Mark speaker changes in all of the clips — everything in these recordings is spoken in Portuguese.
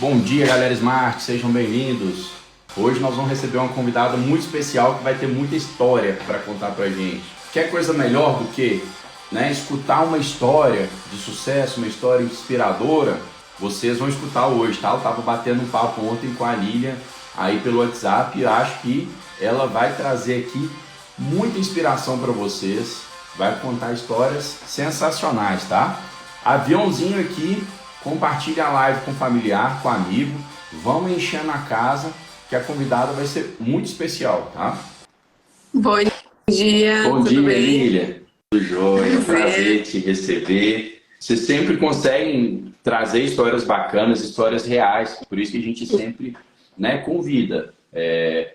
Speaker 1: Bom dia, galera Smart, sejam bem-vindos. Hoje nós vamos receber uma convidada muito especial que vai ter muita história para contar pra gente. Quer coisa melhor do que, escutar uma história de sucesso, uma história inspiradora? Vocês vão escutar hoje, tá? Eu tava batendo um papo ontem com a Lilian aí pelo WhatsApp e acho que ela vai trazer aqui muita inspiração para vocês, vai contar histórias sensacionais, tá? Aviãozinho aqui, compartilha a live com familiar, com amigo, vamos enchendo a casa que a convidada vai ser muito especial, tá?
Speaker 2: Bom dia,
Speaker 1: Bom
Speaker 2: tudo
Speaker 1: dia,
Speaker 2: bem?
Speaker 1: Lilian. Tudo jóia,
Speaker 2: Prazer.
Speaker 1: prazer te receber. Vocês sempre conseguem trazer histórias bacanas, histórias reais, por isso que a gente sempre, convida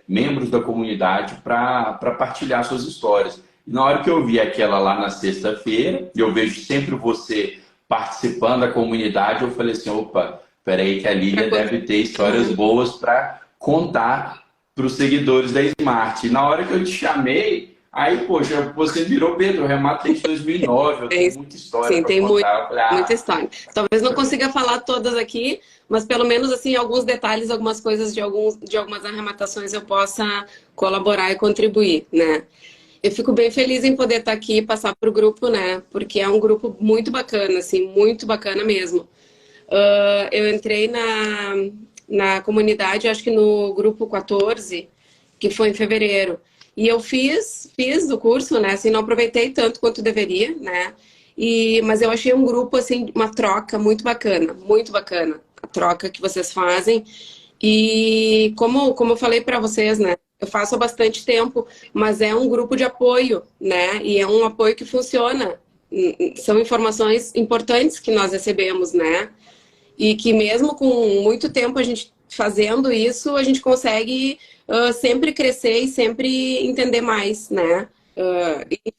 Speaker 1: membros da comunidade para partilhar suas histórias. E na hora que eu vi aquela lá na sexta-feira, e eu vejo sempre você participando da comunidade, eu falei assim, opa, peraí que a Lilian deve ter histórias boas para contar para os seguidores da Smart. E na hora que eu te chamei, aí, poxa, você virou Pedro, eu remato desde 2009, eu tenho muita história
Speaker 2: Sim,
Speaker 1: para
Speaker 2: tem
Speaker 1: contar. Eu falei,
Speaker 2: muita história. Talvez não consiga falar todas aqui, mas pelo menos assim alguns detalhes, algumas coisas de algumas arrematações eu possa colaborar e contribuir, né? Eu fico bem feliz em poder estar aqui e passar para o grupo, né? Porque é um grupo muito bacana, assim, muito bacana mesmo. Eu entrei na comunidade, acho que no grupo 14, que foi em fevereiro. E eu fiz o curso, né? Assim, não aproveitei tanto quanto deveria, né? Mas eu achei um grupo, assim, uma troca muito bacana. A troca que vocês fazem. E como eu falei para vocês, né? Eu faço há bastante tempo, mas é um grupo de apoio, né? E é um apoio que funciona. São informações importantes que nós recebemos, né? E que mesmo com muito tempo a gente fazendo isso, a gente consegue sempre crescer e sempre entender mais, né? E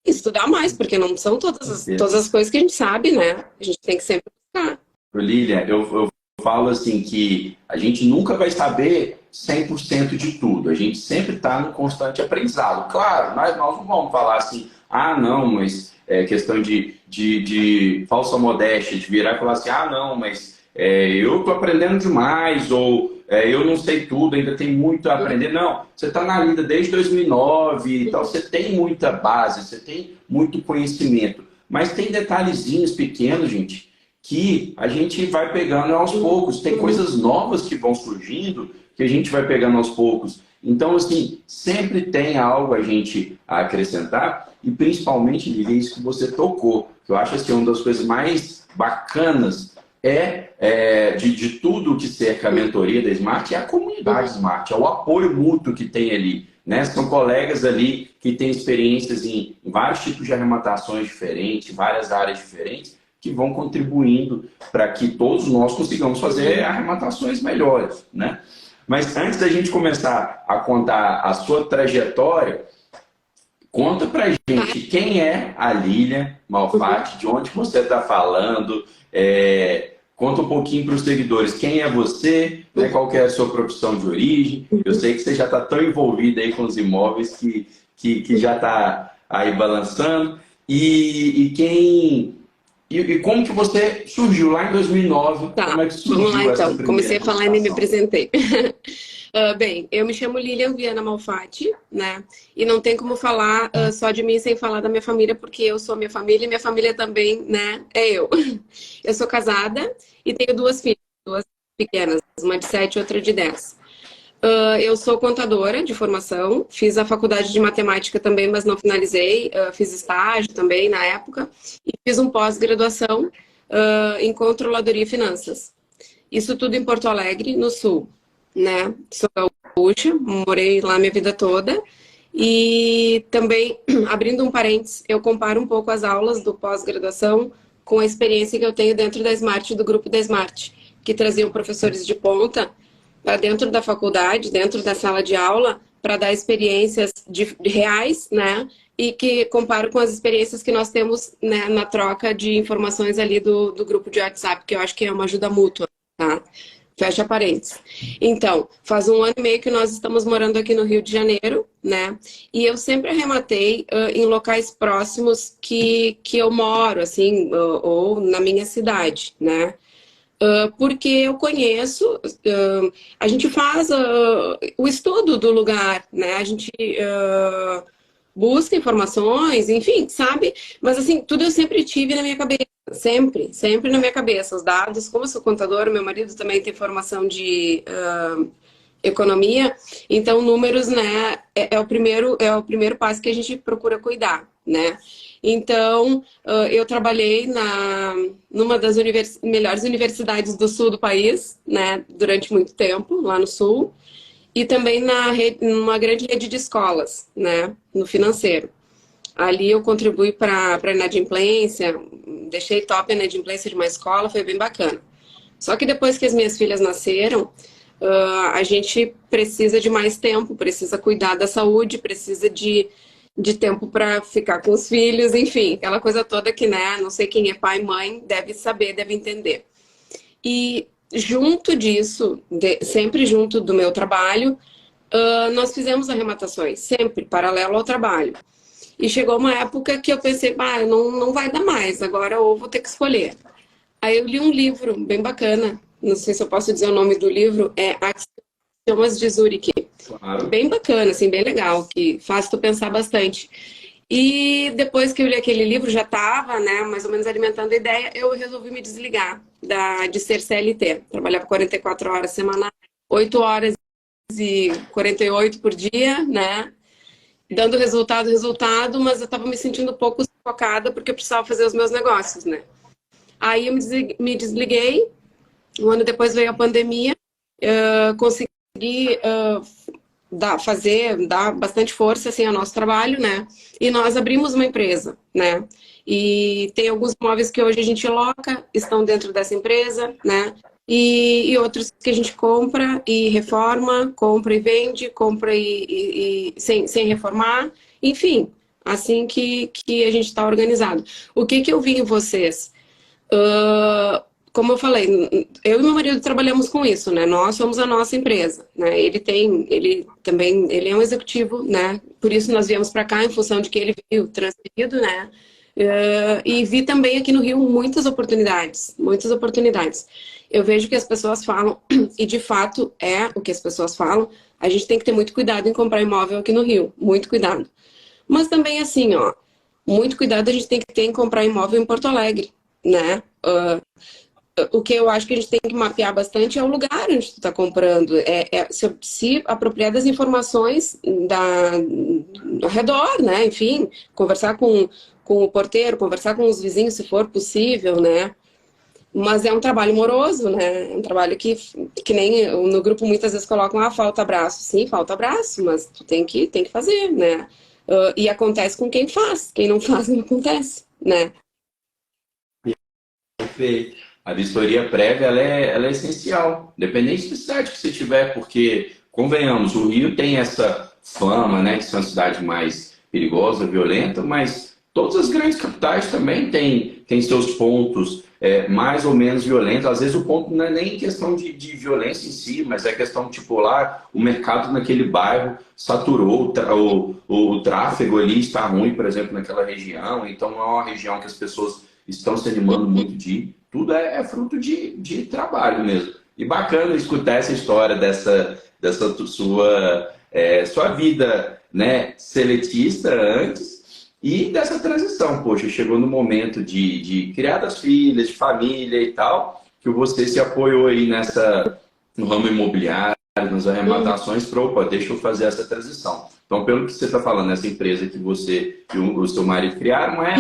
Speaker 2: estudar mais, porque não são todas as coisas que a gente sabe, né? A gente tem que sempre buscar.
Speaker 1: Lilian, eu falo assim que a gente nunca vai saber 100% de tudo. A gente sempre está no constante aprendizado. Claro, nós não vamos falar assim, ah, não, mas é questão de falsa modéstia, de virar e falar assim, ah, não, mas eu estou aprendendo demais, ou eu não sei tudo, ainda tem muito a aprender. Não, você está na lida desde 2009, então você tem muita base, você tem muito conhecimento. Mas tem detalhezinhos pequenos, gente, que a gente vai pegando aos poucos. Tem coisas novas que vão surgindo que a gente vai pegando aos poucos. Então, assim, sempre tem algo a gente a acrescentar e principalmente, Lili, isso que você tocou, que eu acho que uma das coisas mais bacanas de tudo que cerca a mentoria da Smart é a comunidade Smart, é o apoio mútuo que tem ali. Né? São colegas ali que têm experiências em vários tipos de arrematações diferentes, várias áreas diferentes, que vão contribuindo para que todos nós consigamos fazer arrematações melhores, né? Mas antes da gente começar a contar a sua trajetória, conta pra gente quem é a Lilian Malfatti, de onde você está falando, conta um pouquinho para os seguidores quem é você, né, qual que é a sua profissão de origem. Eu sei que você já está tão envolvida aí com os imóveis que já está aí balançando. E como que você surgiu lá em 2009?
Speaker 2: Tá,
Speaker 1: Como é que
Speaker 2: vamos lá
Speaker 1: surgiu essa
Speaker 2: então.
Speaker 1: primeira
Speaker 2: Comecei a falar e nem me
Speaker 1: meditação?
Speaker 2: apresentei. Bem, eu me chamo Lilian Viana Malfatti, né? E não tem como falar só de mim sem falar da minha família, porque eu sou minha família e minha família também, né? É eu. Eu sou casada e tenho duas filhas, duas pequenas, uma de 7 e outra de 10. Eu sou contadora de formação, fiz a faculdade de matemática também, mas não finalizei. Fiz estágio também na época e fiz um pós-graduação em controladoria e finanças. Isso tudo em Porto Alegre, no sul, né? Sou gaúcha, morei lá minha vida toda. E também, abrindo um parênteses, eu comparo um pouco as aulas do pós-graduação com a experiência que eu tenho dentro da Smart, do grupo da Smart, que traziam professores de ponta para dentro da faculdade, dentro da sala de aula, para dar experiências reais, né? E que comparo com as experiências que nós temos, né, na troca de informações ali do grupo de WhatsApp, que eu acho que é uma ajuda mútua, tá? Fecha parênteses. Então, faz um ano e meio que nós estamos morando aqui no Rio de Janeiro, né? E eu sempre arrematei em locais próximos que eu moro, assim, ou na minha cidade, né? porque eu conheço, a gente faz o estudo do lugar, né? A gente busca informações, enfim, sabe? Mas assim, tudo eu sempre tive na minha cabeça, sempre, sempre na minha cabeça. Os dados, como eu sou contadora, meu marido também tem formação de economia, então números, né, é o primeiro passo que a gente procura cuidar, né? Então, eu trabalhei numa das melhores universidades do sul do país, né, durante muito tempo, lá no sul, e também numa grande rede de escolas, né, no financeiro. Ali eu contribuí para a inadimplência, deixei top a inadimplência de uma escola, foi bem bacana. Só que depois que as minhas filhas nasceram, a gente precisa de mais tempo, precisa cuidar da saúde, precisa de tempo para ficar com os filhos, enfim, aquela coisa toda que, né, não sei quem é pai e mãe, deve saber, deve entender. E junto disso, sempre junto do meu trabalho, nós fizemos arrematações, sempre, paralelo ao trabalho. E chegou uma época que eu pensei, não vai dar mais, agora eu vou ter que escolher. Aí eu li um livro bem bacana, não sei se eu posso dizer o nome do livro, é Axiomas de Zurich.
Speaker 1: Claro.
Speaker 2: Bem bacana, assim, bem legal, que faz tu pensar bastante. E depois que eu li aquele livro, já estava, né, mais ou menos alimentando a ideia, eu resolvi me desligar de ser CLT. Trabalhava 44 horas semanais, 8 horas e 48 por dia, né? Dando resultado, mas eu estava me sentindo um pouco sufocada porque eu precisava fazer os meus negócios, né? Aí eu me desliguei, um ano depois veio a pandemia, consegui dar bastante força assim, ao nosso trabalho, né? E nós abrimos uma empresa, né? E tem alguns imóveis que hoje a gente loca, estão dentro dessa empresa, né? E outros que a gente compra e reforma, compra e vende, compra sem reformar, enfim, assim que a gente está organizado. O que eu vi em vocês? Como eu falei, eu e meu marido trabalhamos com isso, né? Nós somos a nossa empresa, né? Ele é um executivo, né? Por isso nós viemos para cá em função de que ele veio transferido, né? E vi também aqui no Rio muitas oportunidades, muitas oportunidades. Eu vejo que as pessoas falam, e de fato é o que as pessoas falam, a gente tem que ter muito cuidado em comprar imóvel aqui no Rio, muito cuidado. Mas também assim, ó, muito cuidado a gente tem que ter em comprar imóvel em Porto Alegre, né? O que eu acho que a gente tem que mapear bastante é o lugar onde tu está comprando. Se apropriar das informações ao redor, né? Enfim, conversar com o porteiro, conversar com os vizinhos, se for possível, né? Mas é um trabalho moroso, né? É um trabalho que nem no grupo muitas vezes colocam, falta abraço. Sim, falta abraço, mas tu tem que fazer, né? E acontece com quem faz. Quem não faz, não acontece, né?
Speaker 1: Perfeito. A vistoria prévia ela é essencial, independente da cidade que você tiver, porque, convenhamos, o Rio tem essa fama, né, de ser uma cidade mais perigosa, violenta, mas todas as grandes capitais também têm seus pontos mais ou menos violentos. Às vezes o ponto não é nem questão de violência em si, mas é questão, tipo, lá o mercado naquele bairro saturou, o tráfego ali está ruim, por exemplo, naquela região, então não é uma região que as pessoas estão se animando muito de ir. Tudo é fruto de trabalho mesmo. E bacana escutar essa história dessa sua vida, né, seletista antes e dessa transição. Poxa, chegou no momento de criar das filhas, de família e tal, que você se apoiou aí no ramo imobiliário, nas arrematações, para, opa, deixa eu fazer essa transição. Então, pelo que você está falando, essa empresa que você e o seu marido criaram é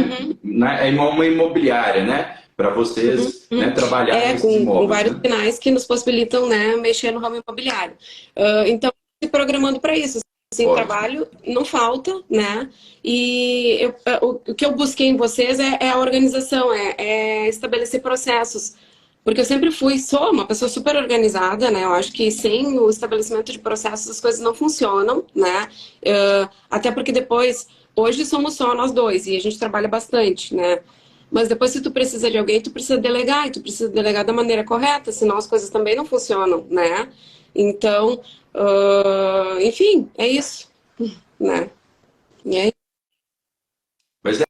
Speaker 1: uma imobiliária, né? Para vocês, né, trabalharem nesses
Speaker 2: com
Speaker 1: imóveis,
Speaker 2: vários
Speaker 1: né?
Speaker 2: sinais que nos possibilitam, né, mexer no ramo imobiliário. Então, se programando para isso. Assim,
Speaker 1: Ótimo.
Speaker 2: trabalho não falta, né? E o que eu busquei em vocês é a organização, é estabelecer processos. Porque eu sempre sou uma pessoa super organizada, né? Eu acho que sem o estabelecimento de processos as coisas não funcionam, né? Até porque depois, hoje somos só nós dois e a gente trabalha bastante, né? Mas depois, se tu precisa de alguém, tu precisa delegar, e tu precisa delegar da maneira correta, senão as coisas também não funcionam, né? Então, enfim, é isso, né? E aí,
Speaker 1: Mas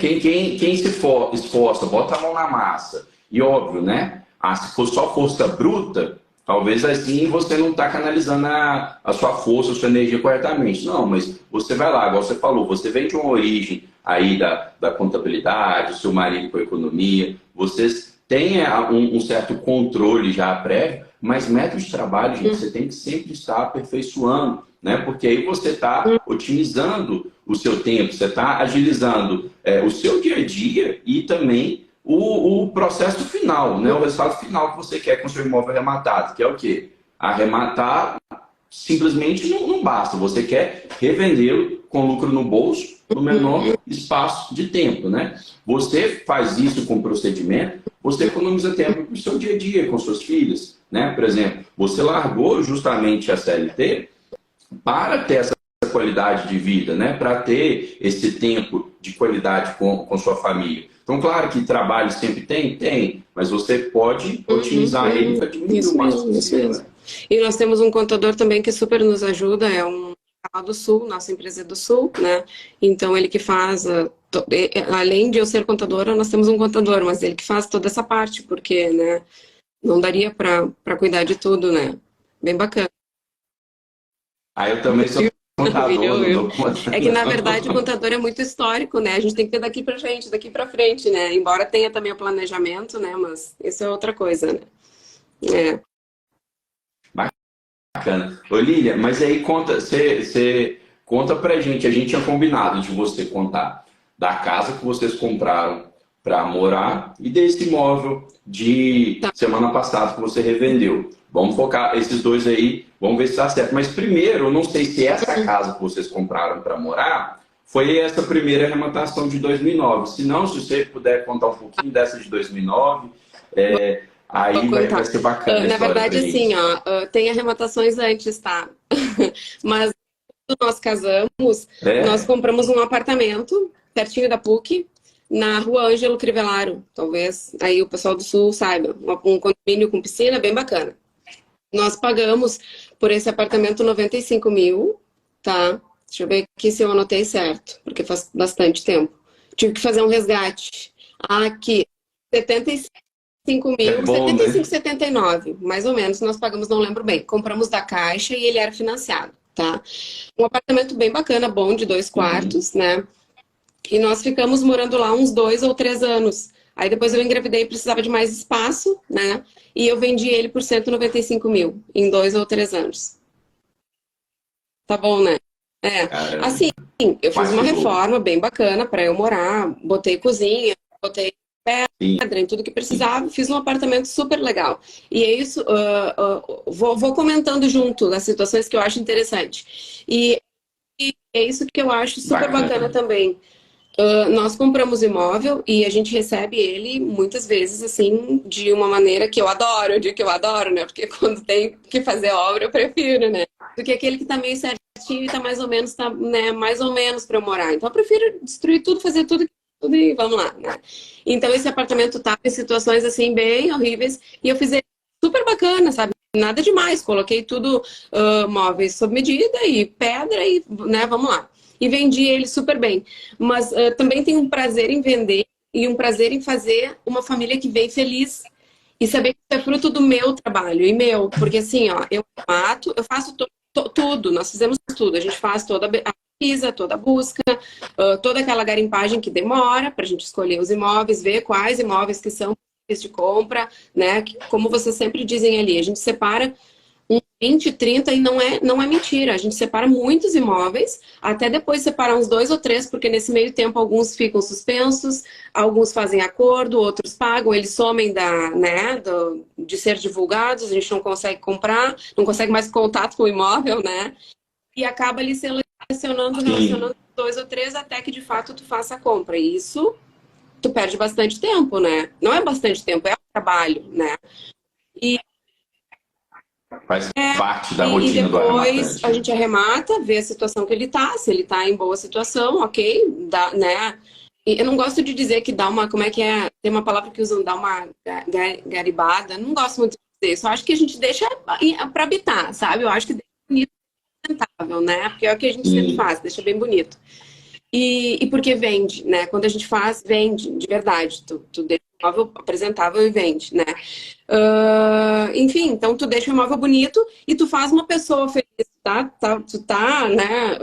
Speaker 1: quem se esforça, bota a mão na massa. E óbvio, né? se for só força bruta, talvez assim você não está canalizando a sua força, a sua energia corretamente. Não, mas você vai lá, igual você falou, você vem de uma origem aí da contabilidade, o seu marido com a economia, vocês têm um certo controle já prévio, mas método de trabalho, gente, você tem que sempre estar aperfeiçoando, né? Porque aí você está otimizando o seu tempo, você está agilizando o seu dia a dia e também o processo final, né? O resultado final que você quer com o seu imóvel arrematado, que é o quê? Arrematar simplesmente não basta, você quer revendê-lo com lucro no bolso no menor espaço de tempo, né? Você faz isso com procedimento, você economiza tempo para o seu dia a dia com suas filhas, né? Por exemplo, você largou justamente a CLT para ter essa qualidade de vida, né? Para ter esse tempo de qualidade com sua família. Então, claro que trabalho sempre tem, mas você pode otimizar ele para diminuir o máximo possível.
Speaker 2: Isso mesmo. E nós temos um contador também que super nos ajuda, é um lá do Sul, nossa empresa é do Sul, né? Então ele que faz, além de eu ser contadora, nós temos um contador, mas ele que faz toda essa parte, porque, né, não daria para cuidar de tudo, né? Bem bacana.
Speaker 1: Aí eu também sou contador.
Speaker 2: É que, na verdade, o contador é muito histórico, né? A gente tem que ter daqui para frente, né? Embora tenha também o planejamento, né? Mas isso é outra coisa, né? É.
Speaker 1: Bacana. Ô, Lília, mas aí você conta pra gente, a gente tinha combinado de você contar da casa que vocês compraram para morar e desse imóvel de semana passada que você revendeu. Vamos focar esses dois aí, vamos ver se dá certo. Mas primeiro, eu não sei se essa casa que vocês compraram para morar foi essa primeira arrematação de 2009. Se não, se você puder contar um pouquinho dessa de 2009, aí vai ser bacana.
Speaker 2: Na verdade, assim, tem arrematações antes, tá? Mas quando nós casamos, nós compramos um apartamento pertinho da PUC, na rua Ângelo Crivellaro, talvez aí o pessoal do Sul saiba, um condomínio com piscina bem bacana. Nós pagamos por esse apartamento 95 mil, tá? Deixa eu ver aqui se eu anotei certo, porque faz bastante tempo. Tive que fazer um resgate. Aqui, 75 mil, 75, né? 79, mais ou menos, nós pagamos, não lembro bem. Compramos da Caixa e ele era financiado, tá? Um apartamento bem bacana, bom, de 2 quartos, né? E nós ficamos morando lá uns 2 ou 3 anos. Aí depois eu engravidei e precisava de mais espaço, né? E eu vendi ele por 195 mil em 2 ou 3 anos. Tá bom, né? Assim, eu fiz uma reforma bem bacana para eu morar. Botei cozinha, botei pedra em tudo que precisava. Fiz um apartamento super legal. E é isso, vou comentando junto as situações que eu acho interessante. E é isso que eu acho super bacana também. Nós compramos imóvel e a gente recebe ele muitas vezes assim de uma maneira que eu adoro, né? Porque quando tem que fazer obra eu prefiro, né? Do que aquele que tá meio certinho e tá mais ou menos, né? Mais ou menos para eu morar. Então eu prefiro destruir tudo, fazer tudo e vamos lá, né? Então esse apartamento tá em situações assim bem horríveis e eu fiz ele super bacana, sabe? Nada demais, coloquei tudo móveis sob medida e pedra e, né? Vamos lá. E vendi ele super bem. Mas também tenho um prazer em vender e um prazer em fazer uma família que vem feliz. E saber que isso é fruto do meu trabalho e meu. Porque assim, eu mato, eu faço tudo. Nós fizemos tudo. A gente faz toda a pesquisa, toda a busca, toda aquela garimpagem que demora para a gente escolher os imóveis, ver quais imóveis que são de compra, né? Como vocês sempre dizem ali, a gente separa 20, 30 e não é mentira. A gente separa muitos imóveis, até depois separar uns 2 ou 3, porque nesse meio tempo alguns ficam suspensos, alguns fazem acordo, outros pagam, eles somem de ser divulgados, a gente não consegue comprar, não consegue mais contato com o imóvel, né? E acaba ali relacionando 2 ou 3 até que de fato tu faça a compra. E isso tu perde bastante tempo, né? Não é bastante tempo, é um trabalho, né? E
Speaker 1: faz parte da rotina do arrematante.
Speaker 2: E depois a gente arremata, vê a situação que ele tá, se ele tá em boa situação, ok, né? E eu não gosto de dizer que dá uma, como é que é? Tem uma palavra que usam, dá uma garibada, não gosto muito de dizer isso. Eu acho que a gente deixa para habitar, sabe? Eu acho que deixa bonito e sustentável, né? Porque é o que a gente sempre faz, deixa bem bonito. E porque vende, né? Quando a gente faz, vende, de verdade. Tu deixa imóvel apresentável e vende, né? Enfim, então tu deixa o imóvel bonito e tu faz uma pessoa feliz, tá? Tu tá, né,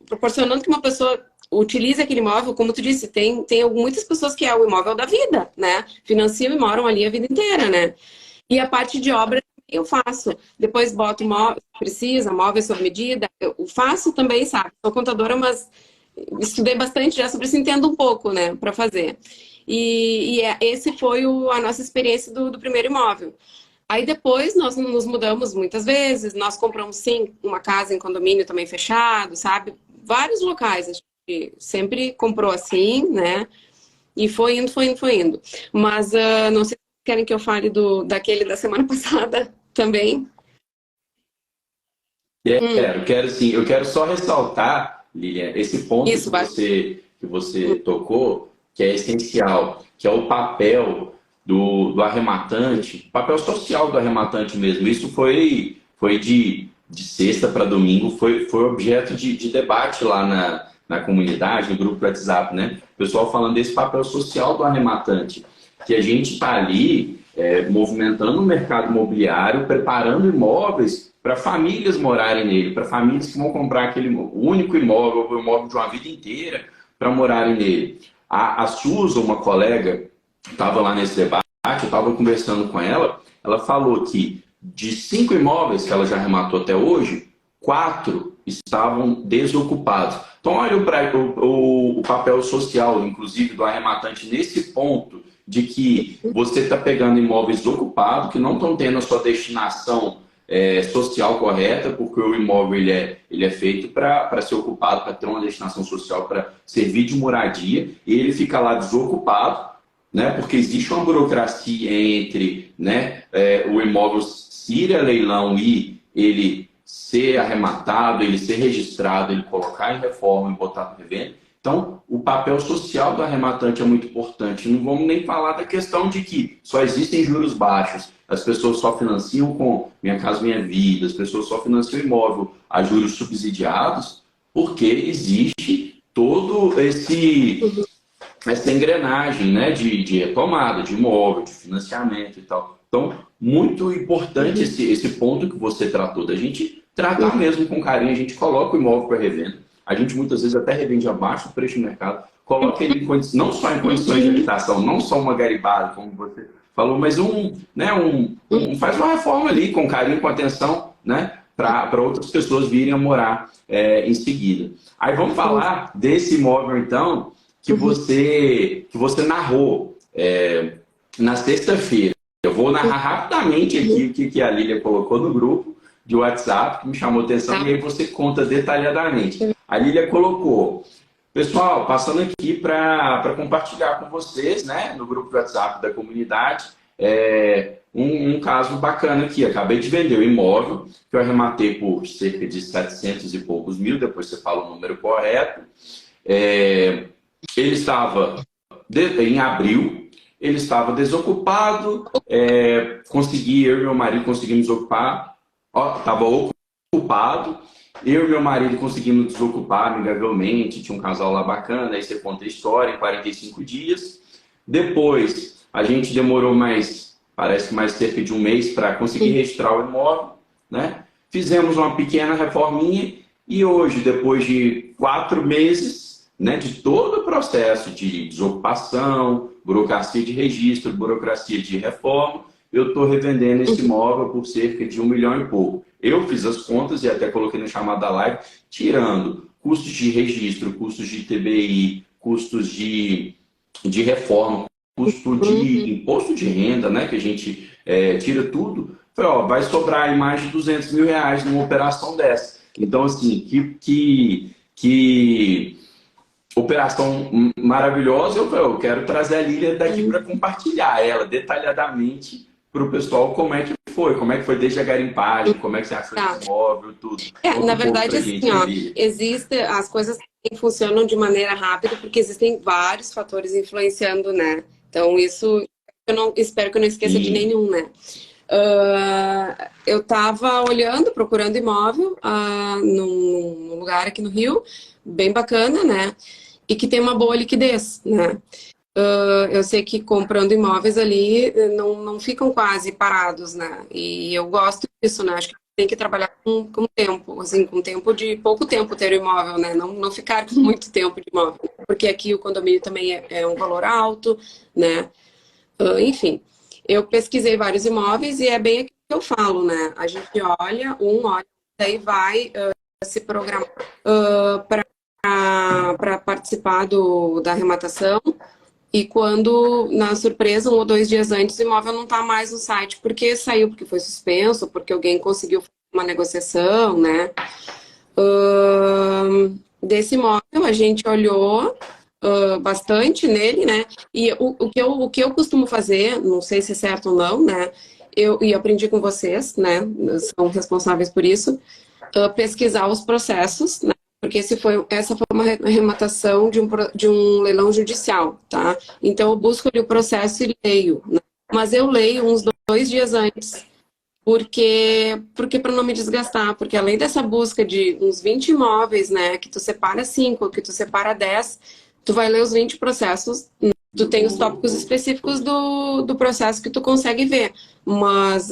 Speaker 2: proporcionando que uma pessoa utilize aquele imóvel, como tu disse, tem muitas pessoas que é o imóvel da vida, né? Financiam e moram ali a vida inteira, né? E a parte de obra eu faço. Depois boto móvel, precisa, móveis sob medida. Eu faço também, sabe? Sou contadora, mas estudei bastante já sobre isso, entendo um pouco, né, para fazer. Esse foi a nossa experiência do primeiro imóvel. Aí depois nós nos mudamos muitas vezes, nós compramos sim uma casa em condomínio também fechado, sabe? Vários locais, a gente sempre comprou assim, né? E foi indo, foi indo, foi indo. Mas não sei se querem que eu fale daquele da semana passada também.
Speaker 1: Quero sim. Eu quero só ressaltar, Lilian, esse ponto
Speaker 2: Isso, vai.
Speaker 1: que você tocou, que é essencial, que é o papel do arrematante, papel social do arrematante mesmo. Isso foi de sexta para domingo, foi objeto de debate lá na comunidade, no grupo do WhatsApp, né? O pessoal falando desse papel social do arrematante, que a gente está ali movimentando o mercado imobiliário, preparando imóveis para famílias morarem nele, para famílias que vão comprar aquele único imóvel, o imóvel de uma vida inteira, para morarem nele. A Suza, uma colega, estava lá nesse debate, eu estava conversando com ela, ela falou que de 5 imóveis que ela já arrematou até hoje, 4 estavam desocupados. Então, olha o papel social, inclusive, do arrematante nesse ponto de que você está pegando imóveis ocupados, que não estão tendo a sua destinação social correta, porque o imóvel ele é feito para ser ocupado, para ter uma destinação social, para servir de moradia, e ele fica lá desocupado, né, porque existe uma burocracia entre, né, o imóvel ir a leilão e ele ser arrematado, ele ser registrado, ele colocar em reforma e botar para revenda. Então, o papel social do arrematante é muito importante. Não vamos nem falar da questão de que só existem juros baixos, as pessoas só financiam com Minha Casa Minha Vida, as pessoas só financiam imóvel a juros subsidiados, porque existe todo essa engrenagem, né, de retomada, de imóvel, de financiamento e tal. Então, muito importante esse ponto que você tratou, da gente tratar mesmo com carinho, a gente coloca o imóvel para revenda, a gente muitas vezes até revende abaixo do preço do mercado, coloca ele não só em condições de habitação, não só uma garibada, como você falou, mas faz uma reforma ali com carinho, com atenção, né, para outras pessoas virem a morar em seguida. Aí vamos falar desse imóvel, então, que você narrou na sexta-feira. Eu vou narrar rapidamente aqui o que a Lília colocou no grupo de WhatsApp, que me chamou a atenção, e aí você conta detalhadamente. A Lília colocou: pessoal, passando aqui para compartilhar com vocês, né, no grupo do WhatsApp da comunidade, um caso bacana aqui. Acabei de vender o imóvel, que eu arrematei por cerca de 700 e poucos mil, depois você fala o número correto. Ele estava em abril, ele estava desocupado, eu e meu marido conseguimos ocupar, estava ocupado, eu e meu marido conseguimos desocupar amigavelmente, tinha um casal lá bacana, aí você conta a história em 45 dias. Depois, a gente demorou parece que mais cerca de um mês para conseguir registrar o imóvel, né? Fizemos uma pequena reforminha e hoje, depois de 4 meses, né, de todo o processo de desocupação, burocracia de registro, burocracia de reforma, eu estou revendendo esse imóvel por cerca de 1 milhão e pouco. Eu fiz as contas e até coloquei na chamada da live, tirando custos de registro, custos de TBI, custos de reforma, custo de imposto de renda, né, que a gente tira tudo. Falei, vai sobrar aí mais de 200 mil reais numa operação dessa. Então, assim, que operação maravilhosa. Eu quero trazer a Lília daqui para compartilhar ela detalhadamente para o pessoal como é que foi desde a garimpagem, como é que você achou esse imóvel, tudo.
Speaker 2: Na verdade, assim, as coisas funcionam de maneira rápida porque existem vários fatores influenciando, né? Então, isso espero que eu não esqueça de nenhum, né? Eu estava olhando, procurando imóvel num lugar aqui no Rio, bem bacana, né? E que tem uma boa liquidez, né? Eu sei que comprando imóveis ali não ficam quase parados, né? E eu gosto disso, né? Acho que tem que trabalhar com tempo, assim, com tempo de pouco tempo ter o imóvel, né? Não ficar com muito tempo de imóvel, porque aqui o condomínio também é um valor alto, né? Enfim, eu pesquisei vários imóveis e é bem aquilo que eu falo, né? A gente olha, daí vai se programar para participar da arrematação. E quando, na surpresa, 1 ou 2 dias antes, o imóvel não está mais no site porque saiu, porque foi suspenso, porque alguém conseguiu fazer uma negociação, né? Desse imóvel, a gente olhou bastante nele, né? E o que eu costumo fazer, não sei se é certo ou não, né? E aprendi com vocês, né? São responsáveis por isso, pesquisar os processos, né? Porque essa foi uma arrematação de um leilão judicial, tá? Então eu busco ali o processo e leio, né? Mas eu leio uns 2 dias antes, porque para não me desgastar, porque além dessa busca de uns 20 imóveis, né, que tu separa 5, que tu separa 10, tu vai ler os 20 processos, tu tem os tópicos específicos do processo que tu consegue ver. Mas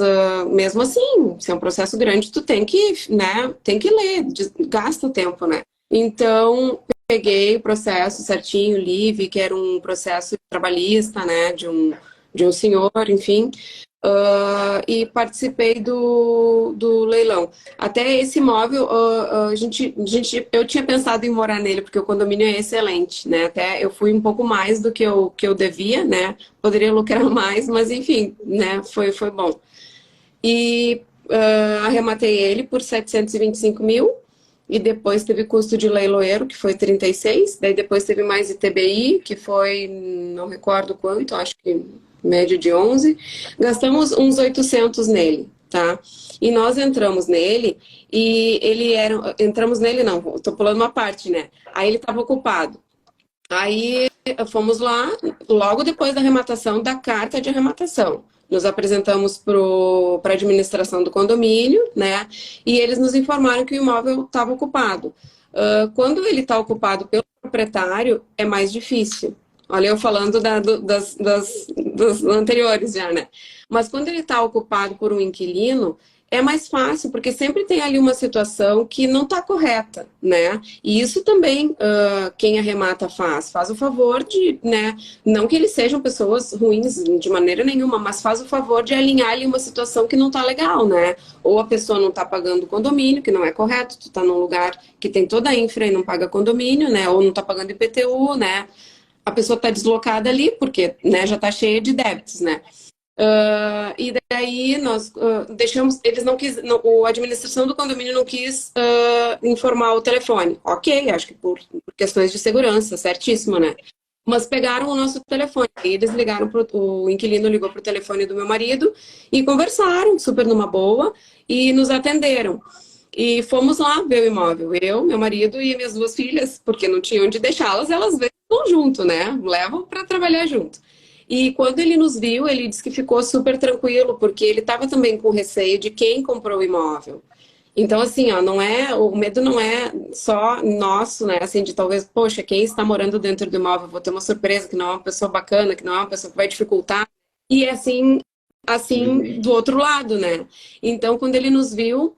Speaker 2: mesmo assim, se é um processo grande, tu tem que, né, tem que ler, gasta tempo, né? Então, peguei o processo certinho, li, vi que era um processo trabalhista, né, de um senhor, enfim, e participei do leilão. Até esse imóvel, eu tinha pensado em morar nele, porque o condomínio é excelente, né? Até eu fui um pouco mais do que eu devia, né? Poderia lucrar mais, mas enfim, né? Foi bom. E arrematei ele por 725 mil. E depois teve custo de leiloeiro, que foi 36. Daí depois teve mais ITBI, que foi, não recordo quanto, acho que média de 11. Gastamos uns 800 nele, tá? E nós entramos nele, e ele era... Entramos nele, não, tô pulando uma parte, né? Aí ele estava ocupado. Aí fomos lá, logo depois da arrematação, da carta de arrematação. Nos apresentamos para a administração do condomínio, né? E eles nos informaram que o imóvel estava ocupado. Quando ele está ocupado pelo proprietário, é mais difícil. Olha, eu falando das anteriores já, né? Mas quando ele está ocupado por um inquilino, é mais fácil, porque sempre tem ali uma situação que não está correta, né? E isso também quem arremata faz o favor de, né? Não que eles sejam pessoas ruins de maneira nenhuma, mas faz o favor de alinhar ali uma situação que não está legal, né? Ou a pessoa não está pagando condomínio, que não é correto, tu está num lugar que tem toda a infra e não paga condomínio, né? Ou não está pagando IPTU, né? A pessoa está deslocada ali porque, né, já está cheia de débitos, né? E daí nós deixamos, eles não quis, a administração do condomínio não quis informar o telefone. Ok, acho que por questões de segurança, certíssimo, né? Mas pegaram o nosso telefone. Eles ligaram o inquilino ligou para o telefone do meu marido e conversaram super numa boa e nos atenderam. E fomos lá ver o imóvel. Eu, meu marido e minhas 2 filhas, porque não tinha onde deixá-las, elas vêm junto, né? Levam para trabalhar junto. E quando ele nos viu, ele disse que ficou super tranquilo, porque ele estava também com receio de quem comprou o imóvel. Então, assim, ó, o medo não é só nosso, né? Assim, de talvez, poxa, quem está morando dentro do imóvel, vou ter uma surpresa, que não é uma pessoa bacana, que não é uma pessoa que vai dificultar. E assim, do outro lado, né? Então, quando ele nos viu,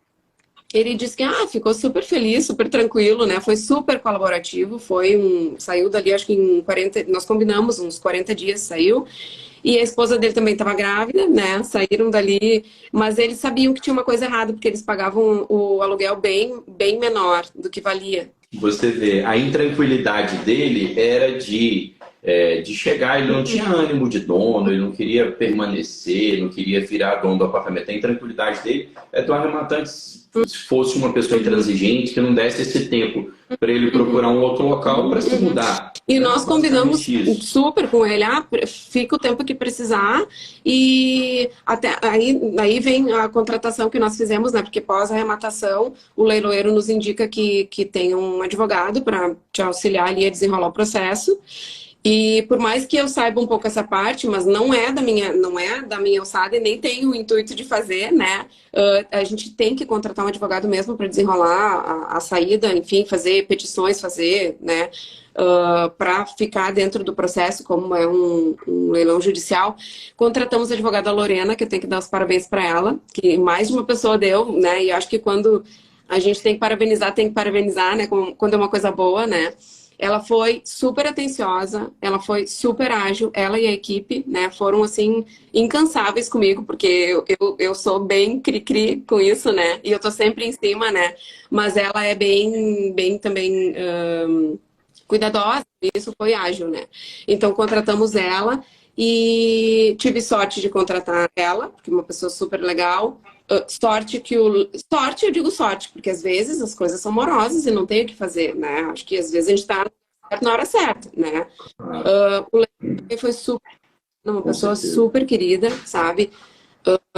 Speaker 2: ele disse que ficou super feliz, super tranquilo, né? Foi super colaborativo, saiu dali, acho que em 40, nós combinamos uns 40 dias, saiu. E a esposa dele também estava grávida, né? Saíram dali, mas eles sabiam que tinha uma coisa errada, porque eles pagavam o aluguel bem, bem menor do que valia.
Speaker 1: Você vê, a intranquilidade dele era de chegar, ele não tinha ânimo de dono, ele não queria permanecer, não queria virar dono do apartamento. A intranquilidade dele é do arrematante, se fosse uma pessoa intransigente, que não desse esse tempo para ele procurar um outro local para se mudar.
Speaker 2: E nós combinamos super com ele, fica o tempo que precisar, e até aí vem a contratação que nós fizemos, né? Porque pós-arrematação, o leiloeiro nos indica que tem um advogado para te auxiliar ali a desenrolar o processo. E por mais que eu saiba um pouco essa parte, mas não é da minha alçada e nem tenho o intuito de fazer, né? A gente tem que contratar um advogado mesmo para desenrolar a saída, enfim, fazer petições, fazer, né? Para ficar dentro do processo, como é um leilão judicial. Contratamos a advogada Lorena, que eu tenho que dar os parabéns para ela, que mais de uma pessoa deu, né? E acho que quando a gente tem que parabenizar, né? Quando é uma coisa boa, né? Ela foi super atenciosa, ela foi super ágil, ela e a equipe, né, foram, assim, incansáveis comigo, porque eu sou bem cri-cri com isso, né, e eu tô sempre em cima, né, mas ela é bem também cuidadosa, e isso foi ágil, né. Então, contratamos ela e tive sorte de contratar ela, porque é uma pessoa super legal. Sorte, eu digo sorte, porque às vezes as coisas são morosas e não tem o que fazer, né? Acho que às vezes a gente tá na hora certa, né? O Leandro foi uma
Speaker 1: Com
Speaker 2: pessoa
Speaker 1: certeza.
Speaker 2: super querida, sabe?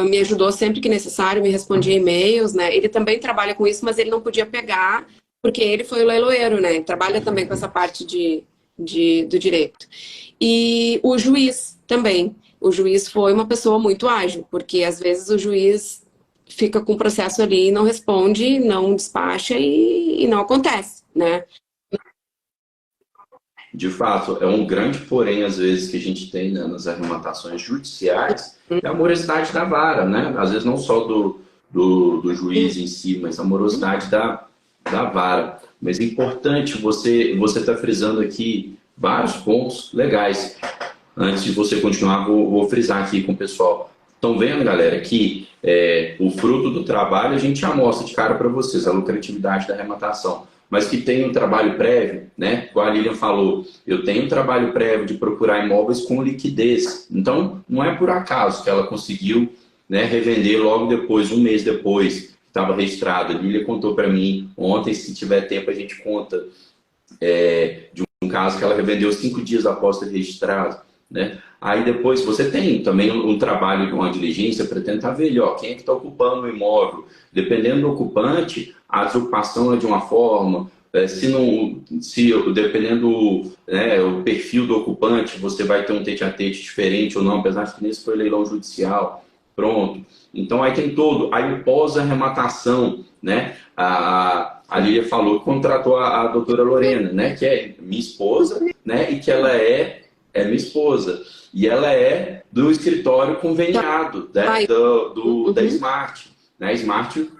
Speaker 2: Me ajudou sempre que necessário, me respondia e-mails, né? Ele também trabalha com isso, mas ele não podia pegar, porque ele foi o leiloeiro, né? Ele trabalha também com essa parte do direito. E o juiz também. O juiz foi uma pessoa muito ágil, porque às vezes o juiz fica com o processo ali e não responde, não despacha e não acontece, né?
Speaker 1: De fato, é um grande porém, às vezes, que a gente tem, né, nas argumentações judiciais, é a morosidade da vara, né? Às vezes não só do juiz em si, mas a morosidade da vara. Mas é importante, você está frisando aqui vários pontos legais. Antes de você continuar, vou frisar aqui com o pessoal. Estão vendo, galera, que o fruto do trabalho a gente já mostra de cara para vocês, a lucratividade da arrematação. Mas que tem um trabalho prévio, né? Como a Lilian falou, eu tenho um trabalho prévio de procurar imóveis com liquidez. Então, não é por acaso que ela conseguiu, né, revender logo depois, um mês depois, que estava registrado. A Lilian contou para mim ontem, se tiver tempo a gente conta, de um caso que ela revendeu 5 dias após ter registrado, né? Aí depois você tem também um trabalho de uma diligência para tentar ver, ó, quem é que está ocupando o imóvel. Dependendo do ocupante, a desocupação é de uma forma, dependendo, né, o perfil do ocupante, você vai ter um tete-a-tete diferente ou não, apesar de que nesse foi leilão judicial, pronto. Então aí tem todo, aí o pós-arrematação, né? A Lília falou que contratou a doutora Lorena, né, que é minha esposa, né, e que ela é minha esposa. E ela é do escritório conveniado, né, da Smart. Né? Smart,